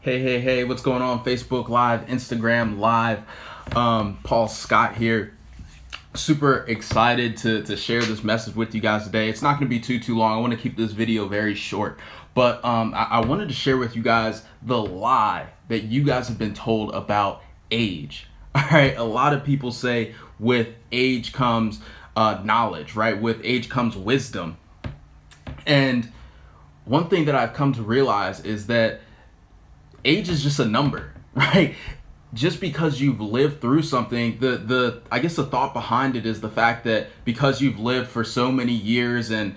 Hey, what's going on? Facebook Live, Instagram Live. Paul Scott here. Super excited to share this message with you guys today. It's not going to be too long. I want to keep this video very short. But I wanted to share with you guys the lie that you guys have been told about age. All right, a lot of people say with age comes knowledge, right? With age comes wisdom. And one thing that I've come to realize is that age is just a number, right? Just because you've lived through something, I guess the thought behind it is the fact that because you've lived for so many years and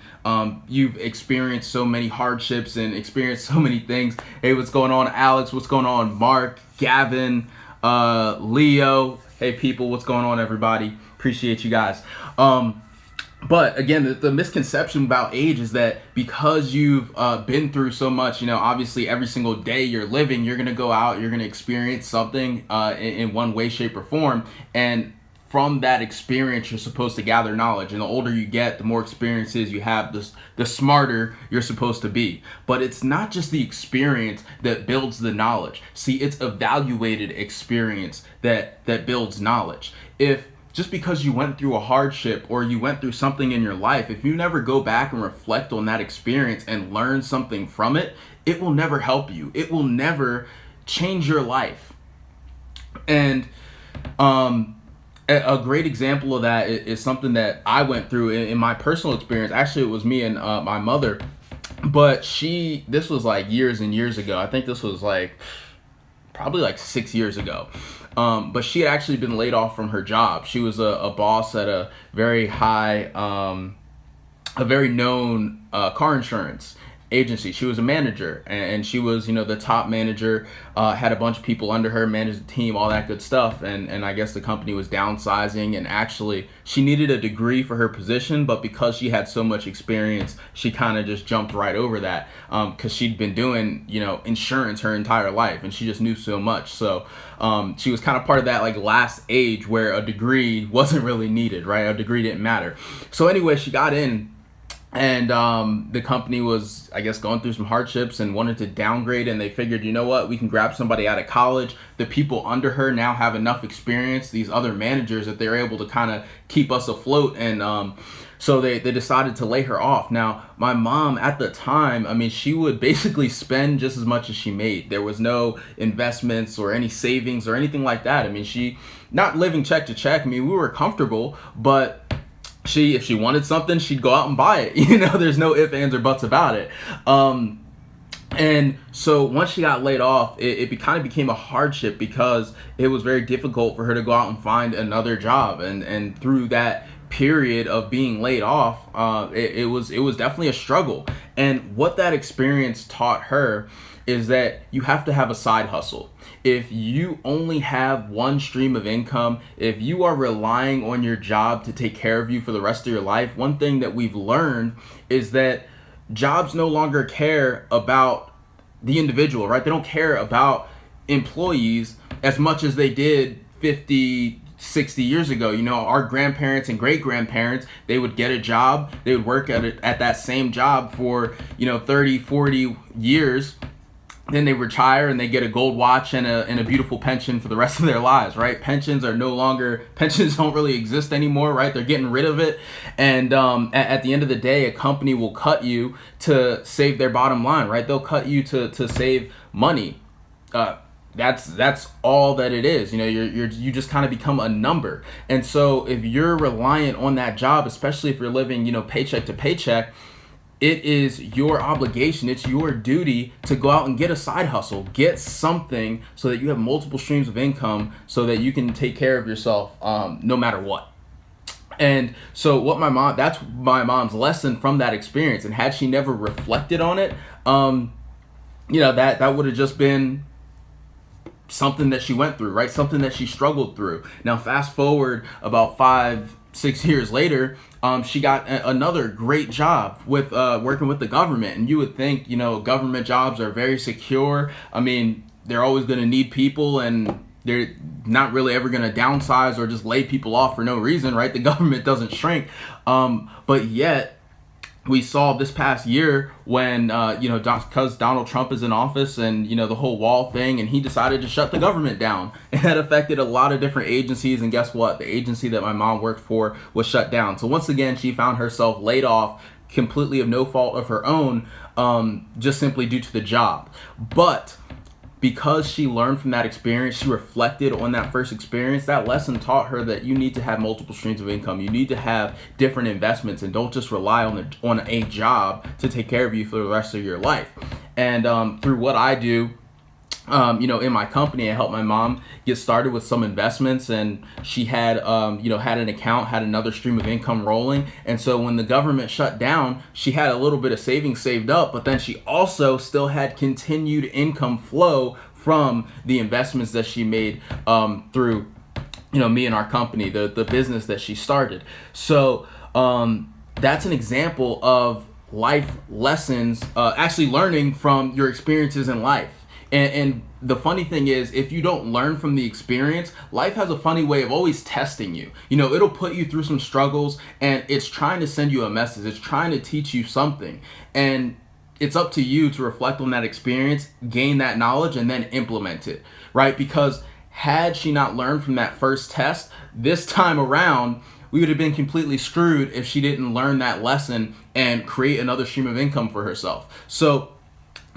you've experienced so many hardships and experienced so many things. Hey, what's going on, Alex? What's going on, Mark, Gavin, Leo? Hey, people, what's going on, everybody? Appreciate you guys. But again, the misconception about age is that because you've been through so much, obviously every single day you're living, you're going to go out, you're going to experience something in one way, shape, or form. And from that experience, you're supposed to gather knowledge. And the older you get, the more experiences you have, the smarter you're supposed to be. But it's not just the experience that builds the knowledge. See, it's evaluated experience that builds knowledge. Just because you went through a hardship or you went through something in your life, if you never go back and reflect on that experience and learn something from it, it will never help you. It will never change your life. And a great example of that is something that I went through in my personal experience. Actually, it was me and my mother, but this was like years and years ago. I think this was probably 6 years ago. But she had actually been laid off from her job. She was a boss at a very high, a very known car insurance agency. She was a manager, and she was, the top manager, had a bunch of people under her, managed the team, all that good stuff. And I guess the company was downsizing, and actually she needed a degree for her position, but because she had so much experience, she kind of just jumped right over that, because she'd been doing, insurance her entire life, and she just knew so much. So she was kind of part of that last age where a degree wasn't really needed, right? A degree didn't matter. So anyway, she got in. And the company was, I guess, going through some hardships and wanted to downgrade. And they figured, you know what, we can grab somebody out of college. The people under her now have enough experience, these other managers, that they're able to kind of keep us afloat. And so they decided to lay her off. Now, my mom at the time, she would basically spend just as much as she made. There was no investments or any savings or anything like that. She not living check to check. We were comfortable, but if she wanted something, she'd go out and buy it. There's no ifs, ands, or buts about it. And so once she got laid off, it kind of became a hardship because it was very difficult for her to go out and find another job. And through that period of being laid off, it was definitely a struggle. And what that experience taught her is that you have to have a side hustle. If you only have one stream of income, if you are relying on your job to take care of you for the rest of your life, one thing that we've learned is that jobs no longer care about the individual, right? They don't care about employees as much as they did 50, 60 years ago. Our grandparents and great grandparents, they would get a job, they would work at that same job for 30, 40 years. Then they retire and they get a gold watch and a beautiful pension for the rest of their lives, right? Pensions don't really exist anymore, right? They're getting rid of it. And at the end of the day, a company will cut you to save their bottom line, right? They'll cut you to save money. That's all that it is. You just kind of become a number. And so if you're reliant on that job, especially if you're living, paycheck to paycheck, it is your obligation, it's your duty to go out and get a side hustle, get something so that you have multiple streams of income so that you can take care of yourself no matter what. And so that's my mom's lesson from that experience. And had she never reflected on it, that would have just been something that she went through, right? Something that she struggled through. Now, fast forward about 5-6 years later, she got another great job with working with the government. And you would think, government jobs are very secure. They're always going to need people, and they're not really ever going to downsize or just lay people off for no reason, right? The government doesn't shrink. But yet we saw this past year when because Donald Trump is in office, and the whole wall thing, and he decided to shut the government down, and that affected a lot of different agencies. And guess what? The agency that my mom worked for was shut down. So once again, she found herself laid off completely of no fault of her own, just simply due to the job. But because she learned from that experience, she reflected on that first experience, that lesson taught her that you need to have multiple streams of income. You need to have different investments, and don't just rely on a job to take care of you for the rest of your life. And through what I do, in my company, I helped my mom get started with some investments, and she had, had an account, had another stream of income rolling. And so when the government shut down, she had a little bit of savings saved up, but then she also still had continued income flow from the investments that she made through, me and our company, the business that she started. So that's an example of life lessons, actually learning from your experiences in life. And the funny thing is, if you don't learn from the experience, life has a funny way of always testing you. It'll put you through some struggles, and it's trying to send you a message. It's trying to teach you something. And it's up to you to reflect on that experience, gain that knowledge, and then implement it, right? Because had she not learned from that first test, this time around, we would have been completely screwed if she didn't learn that lesson and create another stream of income for herself. So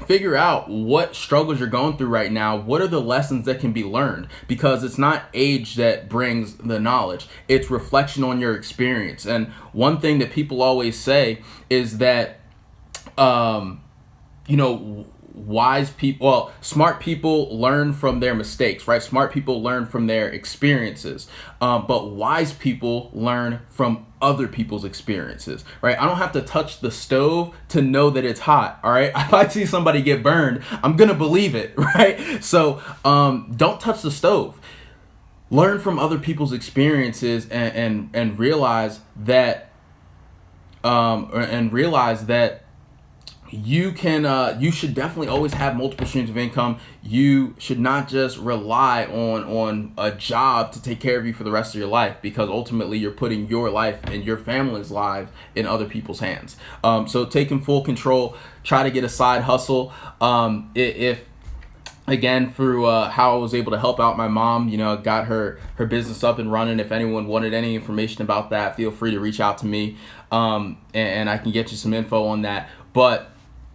figure out what struggles you're going through right now. What are the lessons that can be learned? Because it's not age that brings the knowledge. It's reflection on your experience. And one thing that people always say is that, smart people learn from their mistakes, right? Smart people learn from their experiences. But wise people learn from other people's experiences, right? I don't have to touch the stove to know that it's hot, all right? If I see somebody get burned, I'm gonna believe it, right? So don't touch the stove. Learn from other people's experiences, and realize that you should definitely always have multiple streams of income. You should not just rely on a job to take care of you for the rest of your life, because ultimately you're putting your life and your family's life in other people's hands. So taking full control, try to get a side hustle. If again, through how I was able to help out my mom, got her business up and running. If anyone wanted any information about that, feel free to reach out to me, and I can get you some info on that. But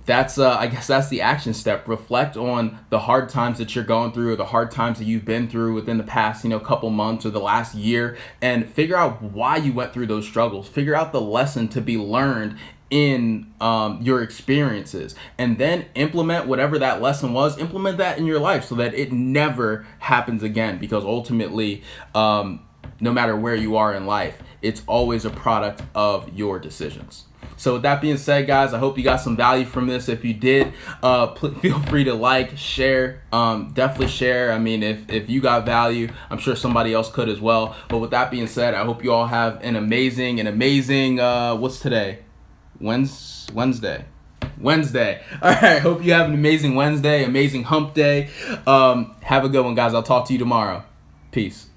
that's I guess that's the action step. Reflect on the hard times that you're going through, or the hard times that you've been through within the past couple months or the last year, and figure out why you went through those struggles. Figure out the lesson to be learned in your experiences, and then implement whatever that lesson was. Implement that in your life so that it never happens again, because ultimately, no matter where you are in life, it's always a product of your decisions. So with that being said, guys, I hope you got some value from this. If you did, feel free to like, share, definitely share. I mean, if you got value, I'm sure somebody else could as well. But with that being said, I hope you all have an amazing, what's today? Wednesday. All right. Hope you have an amazing Wednesday, amazing hump day. Have a good one, guys. I'll talk to you tomorrow. Peace.